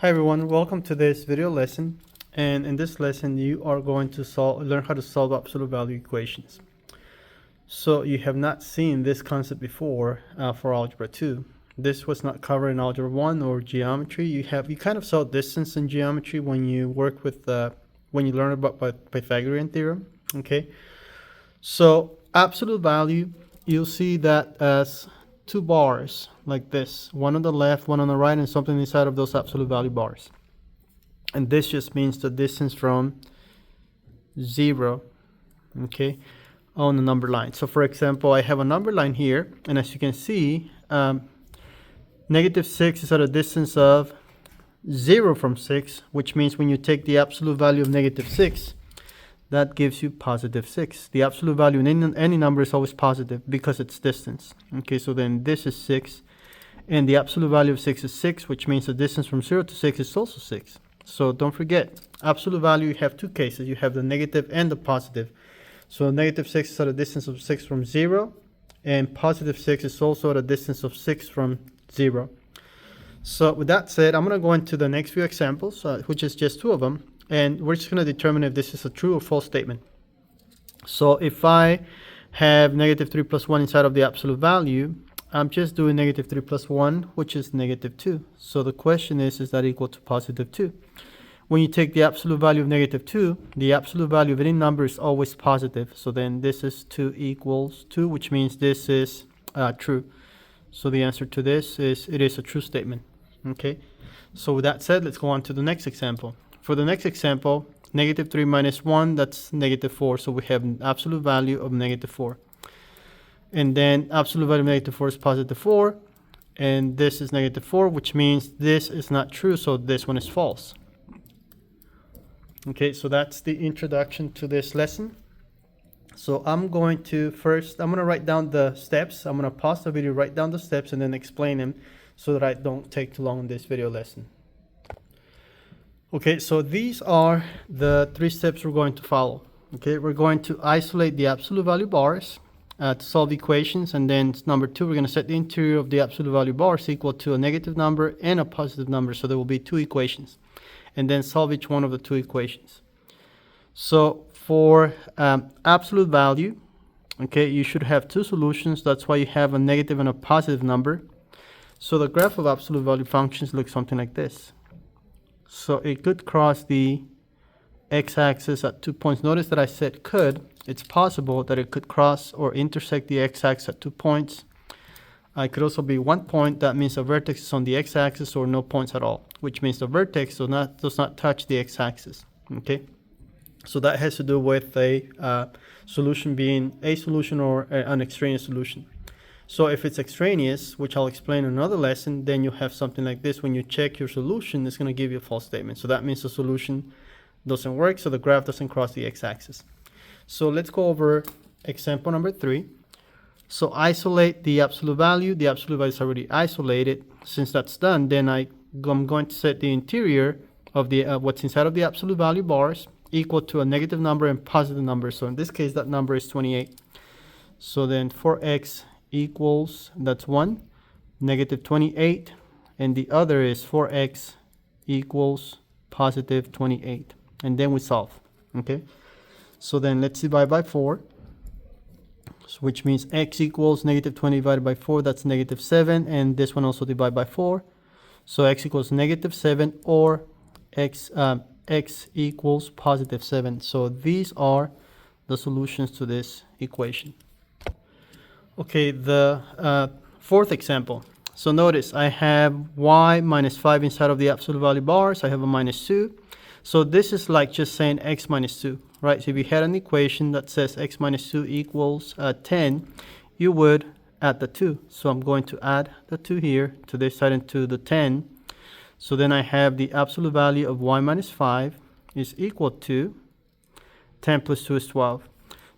Hi everyone, welcome to this video lesson. And in this lesson, you are going to learn how to solve absolute value equations. So you have not seen this concept before for Algebra 2. This was not covered in Algebra 1 or geometry. You kind of saw distance in geometry when you work with when you learn about Pythagorean theorem. Okay, so absolute value, you'll see that as two bars like this, one on the left, one on the right, and something inside of those absolute value bars. And this just means the distance from 0, okay, on the number line. So for example, I have a number line here, and as you can see, -6 is at a distance of 0 from 6, which means when you take the absolute value of -6, that gives you +6. The absolute value in any number is always positive because it's distance. Okay, so then this is 6, and the absolute value of 6 is 6, which means the distance from 0 to 6 is also 6. So don't forget, absolute value, you have two cases. You have the negative and the positive. So -6 is at a distance of 6 from 0, and +6 is also at a distance of 6 from 0. So with that said, I'm going to go into the next few examples, which is just two of them. And we're just going to determine if this is a true or false statement. So if I have -3 plus 1 inside of the absolute value, I'm just doing -3 plus 1, which is -2. So the question is that equal to +2? When you take the absolute value of -2, the absolute value of any number is always positive. So then this is 2 equals 2, which means this is true. So the answer to this is it is a true statement. Okay. So with that said, let's go on to the next example. For the next example, -3 minus 1, that's -4. So we have an absolute value of -4. And then absolute value of -4 is +4. And this is -4, which means this is not true. So this one is false. Okay, so that's the introduction to this lesson. So I'm going to write down the steps. I'm going to pause the video, write down the steps, and then explain them so that I don't take too long in this video lesson. Okay, so these are the 3 steps we're going to follow. Okay, we're going to isolate the absolute value bars to solve equations, and then number 2, we're going to set the interior of the absolute value bars equal to a negative number and a positive number, so there will be 2 equations, and then solve each one of the 2 equations. So for absolute value, okay, you should have 2 solutions. That's why you have a negative and a positive number. So the graph of absolute value functions looks something like this. So it could cross the x-axis at 2 points. Notice that I said could. It's possible that it could cross or intersect the x-axis at 2 points. It could also be 1 point. That means the vertex is on the x-axis, or no points at all, which means the vertex does not touch the x-axis. Okay, so that has to do with a solution being a solution or an extraneous solution. So if it's extraneous, which I'll explain in another lesson, then you have something like this. When you check your solution, it's going to give you a false statement. So that means the solution doesn't work, so the graph doesn't cross the x-axis. So let's go over example number 3. So isolate the absolute value. The absolute value is already isolated. Since that's done, then I'm going to set the interior of the what's inside of the absolute value bars equal to a negative number and positive number. So in this case, that number is 28. So then for x equals, that's 1, -28, and the other is 4x equals +28, and then we solve. Okay, so then let's divide by 4, so which means x equals -20 divided by 4, that's -7, and this one also divide by 4, so x equals -7, or x equals +7. So these are the solutions to this equation. Okay, the 4th example. So notice I have y minus 5 inside of the absolute value bars. I have a -2. So this is like just saying x minus 2, right? So if you had an equation that says x minus 2 equals 10, you would add the 2. So I'm going to add the 2 here to this side and to the 10. So then I have the absolute value of y minus 5 is equal to 10 plus 2 is 12.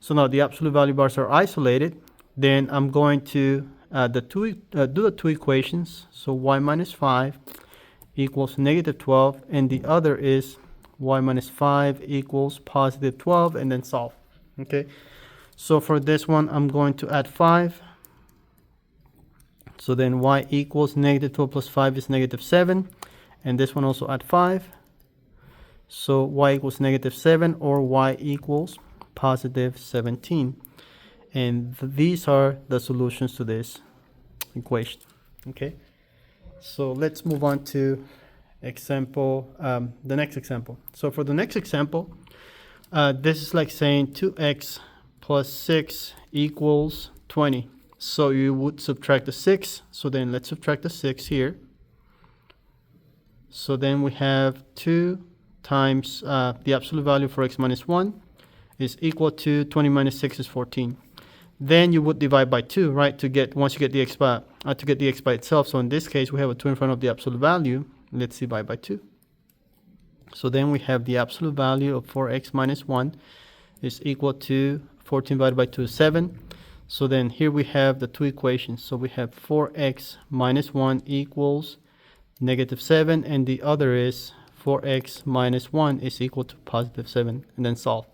So now the absolute value bars are isolated. Then I'm going to do the 2 equations. So y minus 5 equals -12, and the other is y minus 5 equals +12, and then solve. Okay, so for this one, I'm going to add 5. So then y equals -12 plus 5 is -7, and this one also at 5. So y equals negative 7 or y equals positive 17. And these are the solutions to this equation. Okay, so let's move on to example, the next example. So for the next example, this is like saying 2x plus 6 equals 20. So you would subtract the 6. So then let's subtract the 6 here. So then we have 2 times the absolute value for x minus 1 is equal to 20 minus 6 is 14. Then you would divide by 2, right, to get, once you get the x by, to get the x by itself. So in this case, we have a 2 in front of the absolute value. Let's divide by 2. So then we have the absolute value of 4x minus 1 is equal to 14 divided by 2 is 7. So then here we have the two equations. So we have 4x minus 1 equals negative 7, and the other is 4x minus 1 is equal to positive 7, and then solve.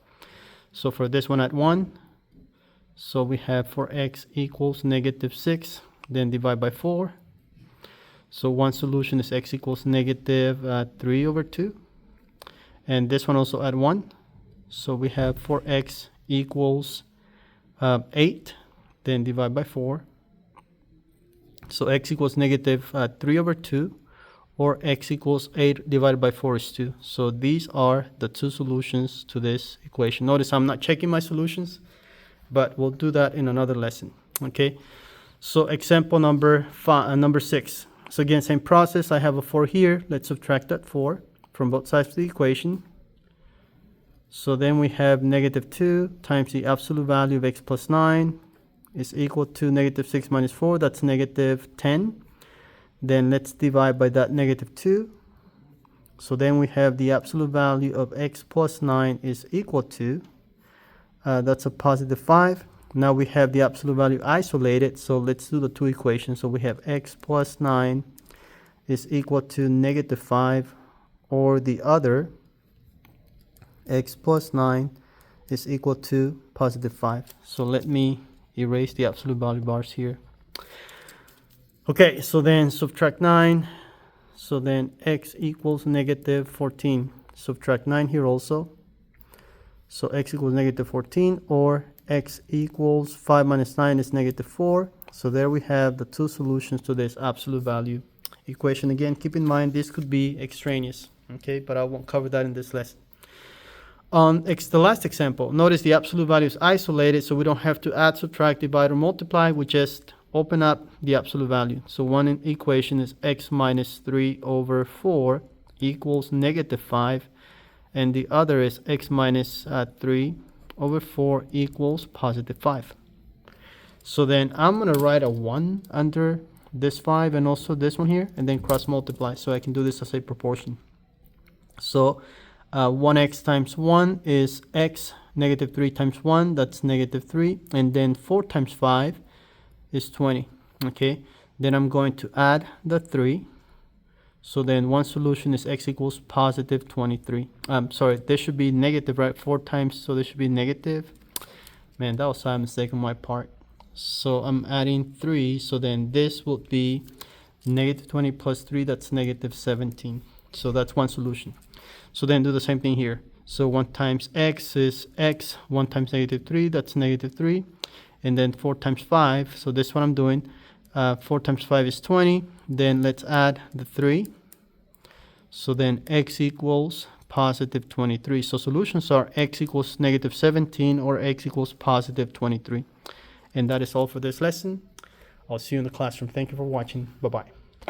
So for this one at 1, so we have 4x equals negative 6, then divide by 4. So one solution is x equals negative 3 over 2. And this one also at 1. So we have 4x equals 8, then divide by 4. So x equals negative 3 over 2, or x equals 8 divided by 4 is 2. So these are the two solutions to this equation. Notice I'm not checking my solutions, but we'll do that in another lesson. Okay, so example number 6. So again, same process. I have a 4 here. Let's subtract that 4 from both sides of the equation. So then we have negative 2 times the absolute value of x plus 9 is equal to negative 6 minus 4. That's negative 10. Then let's divide by that negative 2. So then we have the absolute value of x plus 9 is equal to, that's a positive 5. Now we have the absolute value isolated, so let's do the two equations. So we have x plus 9 is equal to negative 5, or the other, x plus 9 is equal to positive 5. So let me erase the absolute value bars here. Okay, so then subtract 9. So then x equals negative 14. Subtract 9 here also. So x equals negative 14, or x equals 5 minus 9 is negative 4. So there we have the two solutions to this absolute value equation. Again, keep in mind this could be extraneous, okay, but I won't cover that in this lesson. On the last example, notice the absolute value is isolated, so we don't have to add, subtract, divide, or multiply. We just open up the absolute value. So one equation is x minus 3 over 4 equals negative 5, and the other is x minus 3 over 4 equals positive 5. So then I'm going to write a 1 under this 5 and also this one here, and then cross multiply, so I can do this as a proportion. So 1x times 1 is x, negative 3 times 1, that's negative 3, and then 4 times 5 is 20. Okay, then I'm going to add the 3. So then one solution is x equals positive 23. Sorry, this should be negative, right? 4 times, so this should be negative. Man, that was a mistake on my part. So I'm adding 3, so then this would be negative 20 plus 3, that's negative 17. So that's one solution. So then do the same thing here. So 1 times x is x, 1 times negative 3, that's negative 3. And then 4 times 5, so this one I'm doing, 4 times 5 is 20. Then let's add the 3. So then x equals positive 23. So solutions are x equals negative 17 or x equals positive 23. And that is all for this lesson. I'll see you in the classroom. Thank you for watching. Bye-bye.